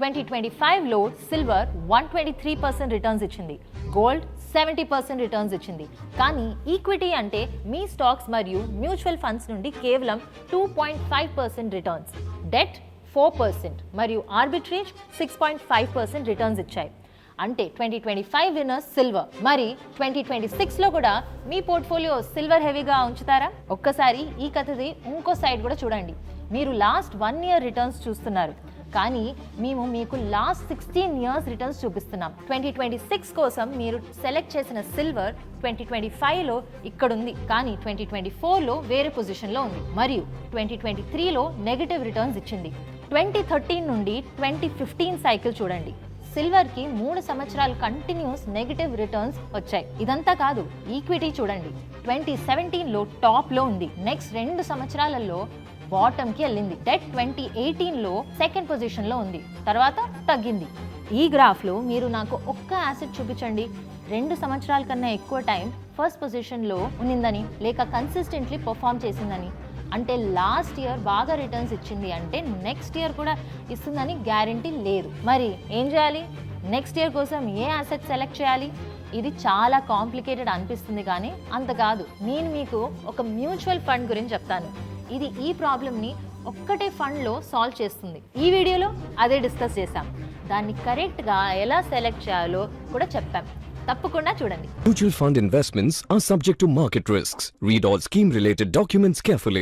2025లో silver 123% returns ఇచ్చింది, gold 70% returns ఇచ్చింది. కానీ ఈక్విటీ అంటే మీ స్టాక్స్ మరియు మ్యూచువల్ ఫండ్స్ నుండి కేవలం 2.5% రిటర్న్స్, డెట్ 4% మరియు ఆర్బిట్రేజ్ 6.5% రిటర్న్స్ ఇచ్చాయి. అంటే 2025 విన్నర్స్ సిల్వర్. మరి 2026లో కూడా మీ పోర్ట్ఫోలియో సిల్వర్ హెవీగా ఉంచుతారా? ఒక్కసారి ఈ కథది ఇంకో సైడ్ కూడా చూడండి. మీరు లాస్ట్ 1 ఇయర్ రిటర్న్స్ చూస్తున్నారు, కానీ మేము మీకు లాస్ట్ 16 ఇయర్స్ రిటర్న్స్ చూపిస్తున్నాం. 2026 కోసం మీరు సెలెక్ట్ చేసిన సిల్వర్ 2025లో ఇక్కడుంది, కానీ 2024లో వేరే పొజిషన్లో ఉంది, మరియు 2023లో నెగటివ్ రిటర్న్స్ ఇచ్చింది. 2013 నుండి 2015 సైకిల్ చూడండి. సిల్వర్కి 3 సంవత్సరాలు కంటిన్యూస్ నెగటివ్ రిటర్న్స్ వచ్చాయి. ఇదంతా కాదు, ఈక్విటీ చూడండి. 2017లో టాప్లో ఉంది, నెక్స్ట్ 2 సంవత్సరాలలో బాటమ్కి వెళ్ళింది. డెట్ 2018లో సెకండ్ పొజిషన్లో ఉంది, తర్వాత తగ్గింది. ఈ గ్రాఫ్లో మీరు నాకు ఒక్క యాసెట్ చూపించండి 2 సంవత్సరాల కన్నా ఎక్కువ టైం ఫస్ట్ పొజిషన్లో ఉన్నిందని, లేక కన్సిస్టెంట్లీ పర్ఫామ్ చేసిందని. అంటే లాస్ట్ ఇయర్ బాగా రిటర్న్స్ ఇచ్చింది అంటే నెక్స్ట్ ఇయర్ కూడా ఇస్తుందని గ్యారంటీ లేదు. మరి ఏం చేయాలి? నెక్స్ట్ ఇయర్ కోసం ఏ యాసెట్ సెలెక్ట్ చేయాలి? ఇది చాలా కాంప్లికేటెడ్ అనిపిస్తుంది, కానీ అంత కాదు. నేను మీకు ఒక మ్యూచువల్ ఫండ్ గురించి చెప్తాను. ఇది ఈ ప్రాబ్లమ్ని ఒక్కటే ఫండ్లో సాల్వ్ చేస్తుంది. ఈ వీడియోలో అదే డిస్కస్ చేశాం. దాన్ని కరెక్ట్గా ఎలా సెలెక్ట్ చేయాలో కూడా చెప్పాం. తప్పకుండా చూడండి. Mutual fund investments are subject to market risks. Read all scheme related documents carefully.